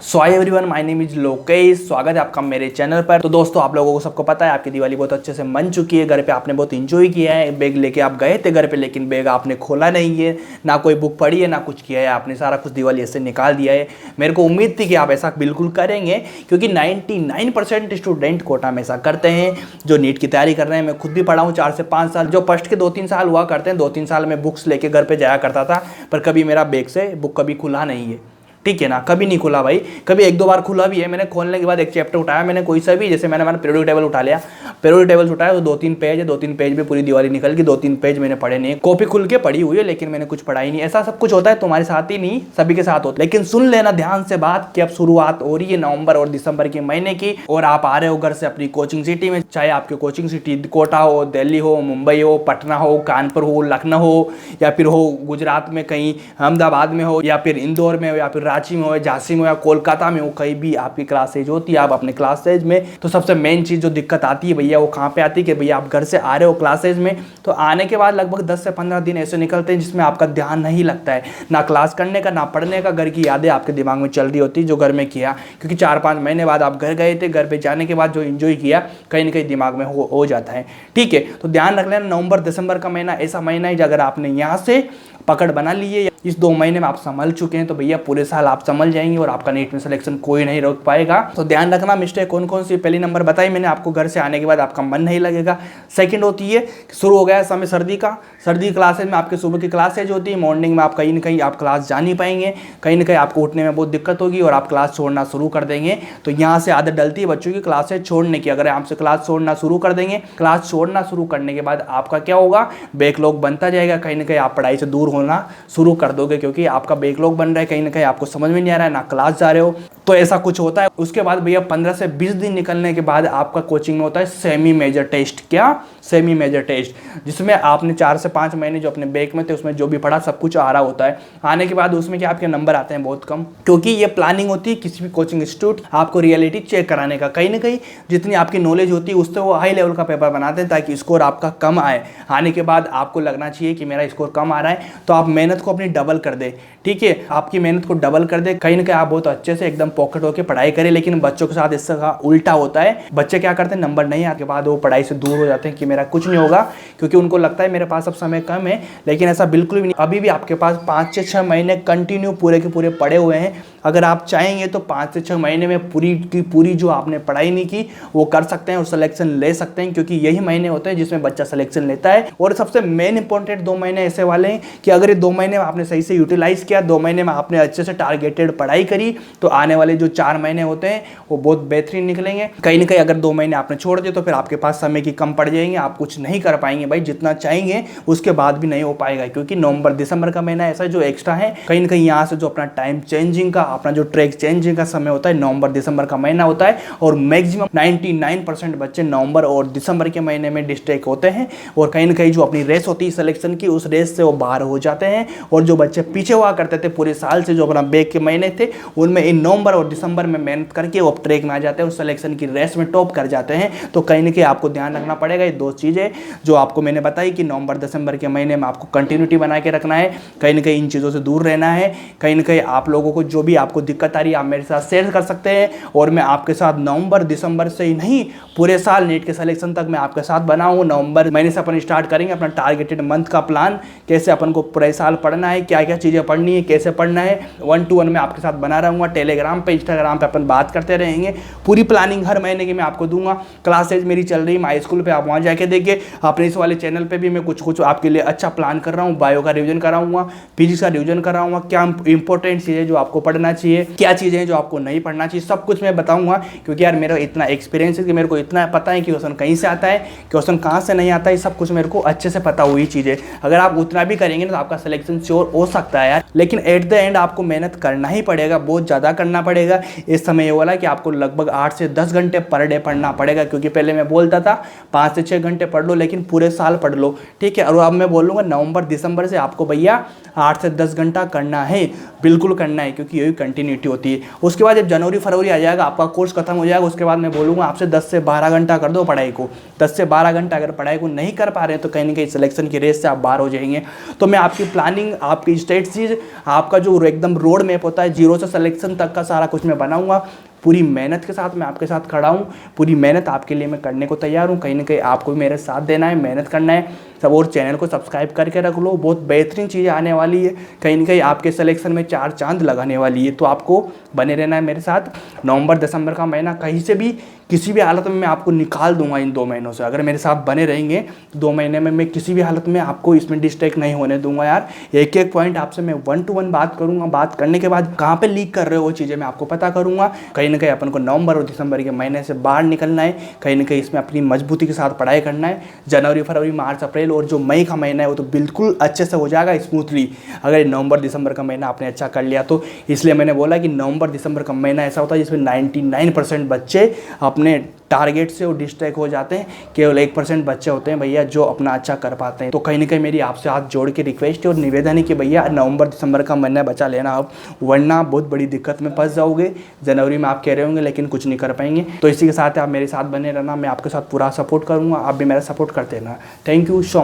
So hi everyone, my name is Lokesh. स्वागत है आपका मेरे चैनल पर। तो दोस्तों, आप लोगों को सबको पता है आपकी दिवाली बहुत अच्छे से मन चुकी है। घर पे आपने बहुत इंजॉय किया है। बैग लेके आप गए थे घर पे, लेकिन बैग आपने खोला नहीं है, ना कोई बुक पढ़ी है, ना कुछ किया है। आपने सारा कुछ दिवाली ऐसे निकाल दिया है। मेरे को उम्मीद थी कि आप ऐसा बिल्कुल करेंगे, क्योंकि 99% स्टूडेंट कोटा में ऐसा करते हैं जो नीट की तैयारी कर रहे हैं। मैं खुद भी पढ़ा हूँ 4 से 5 साल। जो फर्स्ट के 2-3 साल हुआ करते हैं, 2-3 साल में बुक्स लेके घर पे जाया करता था, पर कभी मेरा बैग से बुक कभी खुला नहीं है। ठीक है ना, कभी नहीं खुला भाई। कभी 1-2 बार खुला भी है मैंने। खोलने के बाद एक चैप्टर उठाया मैंने, कोई सा भी, जैसे मैंने पीरियोडिक टेबल उठा लिया। पीरियोडिक टेबल उठाया तो 2-3 पेज है, 2-3 पेज में पूरी दिवाली निकल गई। 2-3 पेज मैंने पढ़े नहीं। कॉपी खुल के पढ़ी हुई है, लेकिन मैंने कुछ पढ़ा ही नहीं। ऐसा सब कुछ होता है, तुम्हारे साथ ही नहीं, सभी के साथ होता है। लेकिन सुन लेना ध्यान से बात कि अब शुरुआत हो रही है नवंबर और दिसंबर के महीने की, और आप आ रहे हो घर से अपनी कोचिंग सिटी में। चाहे आपकी कोचिंग सिटी कोटा हो, दिल्ली हो, मुंबई हो, पटना हो, कानपुर हो, लखनऊ हो, या फिर हो गुजरात में कहीं अहमदाबाद में हो, या फिर इंदौर में हो, या फिर रांची में हो, झांसी में हो, या कोलकाता में हो, कहीं भी आपकी क्लासेज होती है, आप अपने क्लासेज में। तो सबसे मेन चीज़ जो दिक्कत आती है भैया, वो कहाँ पे आती है कि भैया आप घर से आ रहे हो क्लासेज में, तो आने के बाद लगभग 10 से 15 दिन ऐसे निकलते हैं जिसमें आपका ध्यान नहीं लगता है, ना क्लास करने का, ना पढ़ने का। घर की यादें आपके दिमाग में चल रही होती है, जो घर में किया, क्योंकि 4-5 महीने बाद आप घर गए थे। घर पे जाने के बाद जो एंजॉय किया, कहीं ना कहीं दिमाग में हो जाता है। ठीक है, तो ध्यान रख लेना, नवंबर दिसंबर का महीना ऐसा महीना है, अगर आपने यहाँ से पकड़ बना ली है, इस 2 महीने में आप संभल चुके हैं, तो भैया पूरे साल आप संभल जाएंगे और आपका नीट में सिलेक्शन कोई नहीं रोक पाएगा। तो ध्यान रखना, मिस्टेक कौन कौन सी। पहली नंबर बताई मैंने आपको, घर से आने के बाद आपका मन नहीं लगेगा। सेकंड होती है, शुरू हो गया समय सर्दी का। सर्दी क्लासेज में आपके सुबह की क्लासेज होती है, मॉर्निंग में आप कहीं ना कहीं आप क्लास जा नहीं पाएंगे, कहीं ना कहीं आपको उठने में बहुत दिक्कत होगी और आप क्लास छोड़ना शुरू कर देंगे। तो यहाँ से आदत डलती है बच्चों की क्लासेज छोड़ने की। अगर आपसे क्लास छोड़ना शुरू कर देंगे, क्लास छोड़ना शुरू करने के बाद आपका क्या होगा, बैकलॉग बनता जाएगा। कहीं ना कहीं आप पढ़ाई से दूर होना शुरू कर दोगे, क्योंकि आपका बैकलॉग बन रहा है, कहीं ना कहीं आपको समझ में नहीं आ रहा है, ना क्लास जा रहे हो, तो ऐसा कुछ होता है। उसके बाद भैया 15 से 20 दिन निकलने के बाद आपका कोचिंग में होता है सेमी मेजर टेस्ट। क्या? सेमी मेजर टेस्ट, जिसमें आपने 4 से 5 महीने जो अपने बैक में थे उसमें जो भी पढ़ा सब कुछ आ रहा होता है। आने के बाद उसमें क्या आपके नंबर आते हैं बहुत कम, क्योंकि ये प्लानिंग होती है किसी भी कोचिंग इंस्टीट्यूट आपको रियलिटी चेक कराने का। कहीं ना कहीं जितनी आपकी नॉलेज होती है उससे वो हाई लेवल का पेपर बनाते हैं, ताकि स्कोर आपका कम आए। आने के बाद आपको लगना चाहिए कि मेरा स्कोर कम आ रहा है, तो आप मेहनत को अपनी डबल कर दे। ठीक है, आपकी मेहनत को डबल कर दे, कहीं ना कहीं आप बहुत अच्छे से एकदम पॉकेट होकर पढ़ाई करें। लेकिन बच्चों के साथ इसका उल्टा होता है। बच्चे क्या करते हैं, नंबर नहीं आने के बाद वो पढ़ाई से दूर हो जाते हैं कि मेरा कुछ नहीं होगा, क्योंकि उनको लगता है मेरे पास अब समय कम है। लेकिन ऐसा बिल्कुल भी नहीं। अभी भी आपके पास 5 से 6 महीने कंटिन्यू पूरे के पूरे पढ़े हुए हैं। अगर आप चाहेंगे तो 5 से 6 महीने में पूरी की पूरी जो आपने पढ़ाई नहीं की वो कर सकते हैं और सिलेक्शन ले सकते हैं, क्योंकि यही महीने होते हैं जिसमें बच्चा सिलेक्शन लेता है। और सबसे मेन इंपॉर्टेंट 2 महीने ऐसे वाले हैं कि अगर ये 2 महीने में आपने सही से यूटिलाइज किया, 2 महीने में आपने अच्छे से टारगेटेड पढ़ाई करी, तो आने वाले जो 4 महीने होते हैं वो बहुत बेहतरीन निकलेंगे। कहीं ना कहीं अगर 2 महीने आपने छोड़ दिए तो फिर आपके पास समय की कम पड़ जाएंगे, आप कुछ नहीं कर पाएंगे भाई। जितना चाहेंगे उसके बाद भी नहीं हो पाएगा, क्योंकि नवंबर दिसंबर का महीना ऐसा जो एक्स्ट्रा है, कहीं ना कहीं यहाँ से जो अपना टाइम चेंजिंग का, अपना जो ट्रैक चेंजिंग का समय होता है, नवंबर दिसंबर का महीना होता है। और मैक्सिमम 99% बच्चे नवंबर और दिसंबर के महीने में डिस्ट्रैक्ट होते हैं, और कहीं ना कहीं जो अपनी रेस होती है सिलेक्शन की, उस रेस से वो बाहर हो जाते हैं। और जो बच्चे पीछे हुआ करते थे पूरे साल से, जो अपना बैक के महीने थे, उनमें इन नवंबर और दिसंबर में मेहनत करके वो ट्रैक में आ जाते हैं, उस सिलेक्शन की रेस में टॉप कर जाते हैं। तो कहीं ना कहीं आपको ध्यान रखना पड़ेगा। ये 2 चीज़ें जो आपको मैंने बताई कि नवंबर दिसंबर के महीने में आपको कंटिन्यूटी बना के रखना है, कहीं ना कहीं इन चीज़ों से दूर रहना है। कहीं ना कहीं आप लोगों को जो भी आपको दिक्कत आ रही है आप मेरे साथ शेयर कर सकते हैं, और मैं आपके साथ नवंबर दिसंबर से ही नहीं, पूरे साल नीट के सिलेक्शन तक मैं आपके साथ बना हूँ। नवंबर महीने से अपन स्टार्ट करेंगे अपना टारगेटेड मंथ का प्लान, कैसे अपन को पूरे साल पढ़ना है, क्या क्या चीज़ें पढ़नी है, कैसे पढ़ना है। 1-to-1 में आपके साथ बना रहूँगा। टेलीग्राम पे, इंस्टाग्राम पे अपन बात करते रहेंगे। पूरी प्लानिंग हर महीने की मैं आपको दूंगा। क्लासेज मेरी चल रही माई स्कूल पे, आप वहाँ जाके देखिए। अपने इस वाले चैनल पे भी मैं कुछ आपके लिए अच्छा प्लान कर रहा हूँ। बायो का रिवीजन कराऊंगा, फिजिक्स का रिवीजन कराऊंगा, क्या इंपॉर्टेंट चीज़ें जो आपको पढ़ना चाहिए, क्या चीज़ें जो आपको नहीं पढ़ना चाहिए, सब कुछ मैं बताऊंगा। क्योंकि यार मेरा इतना एक्सपीरियंस है कि मेरे को इतना पता है कि क्वेश्चन कहीं से आता है, क्वेश्चन कहाँ से नहीं आता है, सब कुछ मेरे को अच्छे से पता हुई चीज़ें। अगर आप उतना भी करेंगे तो आपका सिलेक्शन श्योर हो सकता है यार। लेकिन एट द एंड आपको मेहनत करना ही पड़ेगा, बहुत ज़्यादा करना पड़ेगा। इस समय ये वाला कि आपको लगभग 8 से 10 घंटे पर डे पढ़ना पड़ेगा, क्योंकि पहले मैं बोलता था 5 से 6 घंटे पढ़ लो, लेकिन पूरे साल पढ़ लो। ठीक है, और अब मैं बोलूँगा नवंबर दिसंबर से आपको भैया 8 से 10 घंटा करना है, बिल्कुल करना है, क्योंकि यही कंटिन्यूटी होती है। उसके बाद जब जनवरी फरवरी आ जाएगा, आपका कोर्स खत्म हो जाएगा, उसके बाद मैं बोलूँगा आपसे 10 से 12 घंटा कर दो पढ़ाई को। 10 से 12 घंटा अगर पढ़ाई को नहीं कर पा रहे हैं तो कहीं ना कहीं सिलेक्शन की रेस से आप बाहर हो जाएंगे। तो मैं आपकी प्लानिंग, आपके आपकी स्ट्रेटजीज, आपका जो एकदम रोड मैप होता है, जीरो से सिलेक्शन तक का सारा कुछ मैं बनाऊंगा। पूरी मेहनत के साथ मैं आपके साथ खड़ा हूँ, पूरी मेहनत आपके लिए मैं करने को तैयार हूँ। कहीं ना कहीं आपको भी मेरे साथ देना है, मेहनत करना है सब। और चैनल को सब्सक्राइब करके रख लो, बहुत बेहतरीन चीज़ें आने वाली है। कहीं ना कहीं आपके सिलेक्शन में 4 चांद लगाने वाली है, तो आपको बने रहना है मेरे साथ। नवंबर दिसंबर का महीना कहीं से भी किसी भी हालत में मैं आपको निकाल दूंगा इन 2 महीनों से। अगर मेरे साथ बने रहेंगे 2 महीने में, मैं किसी भी हालत में आपको इसमें डिस्ट्रैक्ट नहीं होने दूंगा यार। एक एक पॉइंट आपसे मैं 1 to 1 बात करूंगा। बात करने के बाद कहाँ पे लीक कर रहे हो वो चीज़ें मैं आपको पता करूंगा। कहीं ना कहीं अपन को नवंबर और दिसंबर के महीने से बाहर निकलना है। कहीं ना कहीं इसमें अपनी मजबूती के साथ पढ़ाई करना है। जनवरी फरवरी मार्च अप्रैल और जो मई का महीना है वो तो बिल्कुल अच्छे से हो जाएगा स्मूथली, अगर नवंबर दिसंबर का महीना आपने अच्छा कर लिया तो। इसलिए मैंने बोला कि नवंबर दिसंबर का महीना ऐसा होता है जिसमें 99% बच्चे अपने टारगेट से वो डिस्ट्रैक्ट हो जाते हैं। केवल 1% बच्चे होते हैं भैया जो अपना अच्छा कर पाते हैं। तो कहीं ना कहीं मेरी आपसे हाथ जोड़ के रिक्वेस्ट है और निवेदन है कि भैया नवंबर दिसंबर का महीना बचा लेना आप, वरना बहुत बड़ी दिक्कत में फंस जाओगे। जनवरी में आप कह रहे होंगे लेकिन कुछ नहीं कर पाएंगे। तो इसी के साथ आप मेरे साथ बने रहना, मैं आपके साथ पूरा सपोर्ट करूँगा, आप भी मेरा सपोर्ट करते रहना। Thank you so